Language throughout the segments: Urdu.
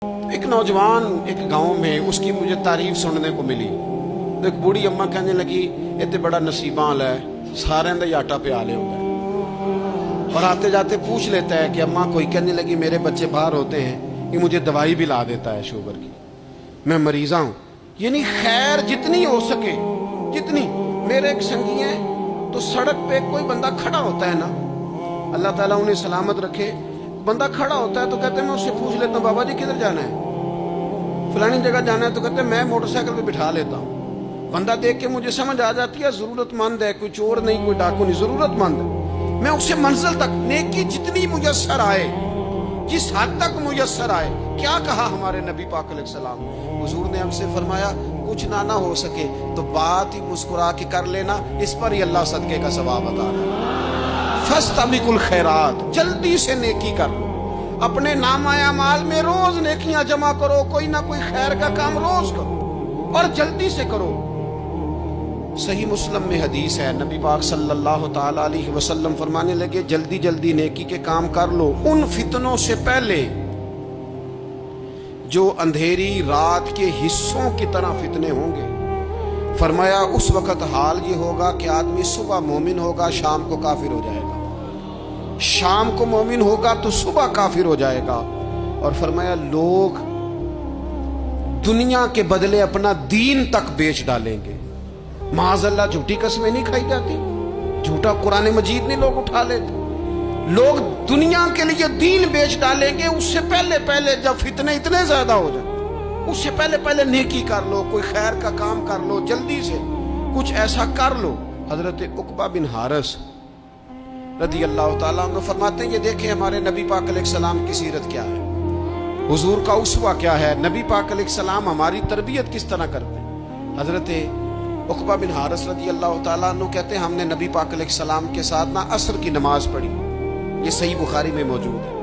ایک نوجوان ایک گاؤں میں اس کی مجھے تعریف سننے کو ملی تو ایک بوڑھی اماں کہنے لگی یہ بڑا نصیباں والا ہے، سارے اندر آٹا پیا لے ہوتا ہے، اور آتے جاتے پوچھ لیتا ہے کہ اماں کوئی کہنے لگی میرے بچے باہر ہوتے ہیں، یہ مجھے دوائی بھی لا دیتا ہے شوگر کی، میں مریضاں ہوں۔ یعنی خیر جتنی ہو سکے جتنی۔ میرے ایک سنگی ہیں تو سڑک پہ کوئی بندہ کھڑا ہوتا ہے نا، اللہ تعالیٰ انہیں سلامت رکھے، بندہ کھڑا ہوتا ہے تو کہتے ہیں میں اس سے پوچھ لیتا ہوں بابا جی کدھر جانا ہے، فلانی جگہ جانا ہے، تو کہتے ہیں میں موٹر سائیکل پہ بٹھا لیتا ہوں۔ بندہ دیکھ کے مجھے سمجھ آ جاتی ہے ضرورت مند ہے، کوئی چور نہیں، کوئی ڈاکو نہیں، ضرورت مند ہے، میں اسے منزل تک نیکی جتنی میسر آئے، جس حد تک میسر آئے۔ کیا کہا ہمارے نبی پاک علیہ السلام؟ حضور نے ہم سے فرمایا کچھ نہ ہو سکے تو بات ہی مسکرا کے کر لینا، اس پر ہی اللہ صدقے کا ثواب عطا کرے۔ فاستبقوا الخیرات، جلدی سے نیکی کر لو، اپنے نامہ اعمال میں روز نیکیاں جمع کرو، کوئی نہ کوئی خیر کا کام روز کرو اور جلدی سے کرو۔ صحیح مسلم میں حدیث ہے، نبی پاک صلی اللہ تعالی علیہ وسلم فرمانے لگے جلدی جلدی نیکی کے کام کر لو ان فتنوں سے پہلے جو اندھیری رات کے حصوں کی طرح فتنے ہوں گے۔ فرمایا اس وقت حال یہ ہوگا کہ آدمی صبح مومن ہوگا، شام کو کافر ہو جائے گا، شام کو مومن ہوگا تو صبح کافر ہو جائے گا، اور فرمایا لوگ دنیا کے بدلے اپنا دین تک بیچ ڈالیں گے۔ معاذ اللہ جھوٹی قسمیں نہیں کھائی جاتی، جھوٹا قرآن مجید نہیں لوگ اٹھا لیتے، لوگ دنیا کے لیے دین بیچ ڈالیں گے۔ اس سے پہلے جب فتنے اتنے زیادہ ہو جائیں، اس سے پہلے نیکی کر لو، کوئی خیر کا کام کر لو، جلدی سے کچھ ایسا کر لو۔ حضرت عقبہ بن حارث رضی اللہ تعالیٰ عنہ فرماتے ہیں یہ دیکھیں ہمارے نبی پاک علیہ السلام کی سیرت کیا ہے، حضور کا اسوہ کیا ہے، نبی پاک علیہ السلام ہماری تربیت کس طرح کرتے ہیں۔ حضرت عقبہ بن حارث رضی اللہ تعالیٰ عنہ کہتے ہیں ہم نے نبی پاک علیہ السلام کے ساتھ نہ عصر کی نماز پڑھی، یہ صحیح بخاری میں موجود ہے۔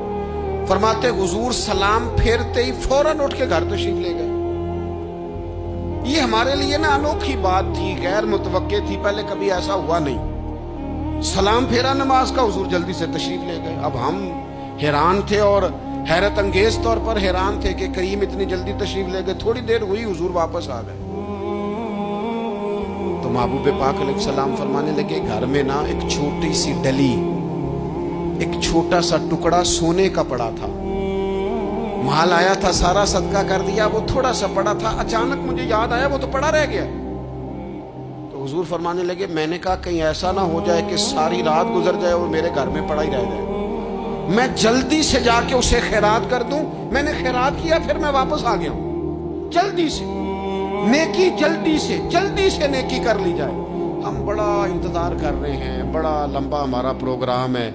فرماتے حضور سلام پھیرتے ہی فوراً اٹھ کے گھر تشریف لے گئے۔ یہ ہمارے لیے نا انوکھی بات تھی، غیر متوقع تھی، پہلے کبھی ایسا ہوا نہیں۔ سلام پھیرا نماز کا، حضور جلدی سے تشریف لے گئے۔ اب ہم حیران تھے اور حیرت انگیز طور پر حیران تھے کہ کریم اتنی جلدی تشریف لے گئے۔ تھوڑی دیر ہوئی حضور واپس آ گئے تو محبوب پاک علیہ السلام فرمانے لگے گھر میں نا ایک چھوٹی سی ڈلی، ایک چھوٹا سا ٹکڑا سونے کا پڑا تھا، مال آیا تھا سارا صدقہ کر دیا، وہ تھوڑا سا پڑا تھا، اچانک مجھے یاد آیا وہ تو پڑا رہ گیا۔ تو حضور فرمانے لگے میں نے کہا کہیں ایسا نہ ہو جائے کہ ساری رات گزر جائے اور میرے گھر میں پڑا ہی رہ جائے، میں جلدی سے جا کے اسے خیرات کر دوں۔ میں نے خیرات کیا پھر میں واپس آ گیا ہوں۔ جلدی سے نیکی، جلدی سے نیکی کر لی جائے۔ ہم بڑا انتظار کر رہے ہیں، بڑا لمبا ہمارا پروگرام ہے،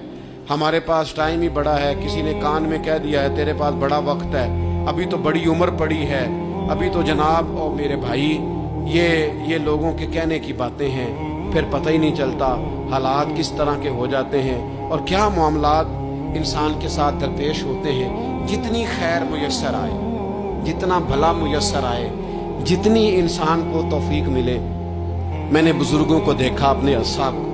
ہمارے پاس ٹائم ہی بڑا ہے، کسی نے کان میں کہہ دیا ہے تیرے پاس بڑا وقت ہے، ابھی تو بڑی عمر پڑی ہے، ابھی تو جناب اور میرے بھائی یہ لوگوں کے کہنے کی باتیں ہیں، پھر پتہ ہی نہیں چلتا حالات کس طرح کے ہو جاتے ہیں اور کیا معاملات انسان کے ساتھ درپیش ہوتے ہیں۔ جتنی خیر میسر آئے، جتنا بھلا میسر آئے، جتنی انسان کو توفیق ملے۔ میں نے بزرگوں کو دیکھا، اپنے اصحاب کو،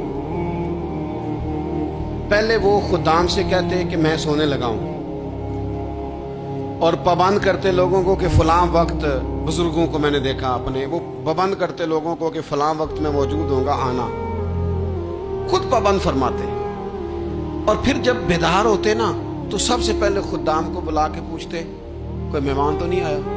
پہلے وہ خدام سے کہتے کہ میں سونے لگا ہوں، اور پابند کرتے لوگوں کو کہ فلاں وقت، بزرگوں کو میں نے دیکھا اپنے، وہ پابند کرتے لوگوں کو کہ فلاں وقت میں موجود ہوں گا، آنا، خود پابند فرماتے، اور پھر جب بیدار ہوتے نا تو سب سے پہلے خدام کو بلا کے پوچھتے کوئی مہمان تو نہیں آیا۔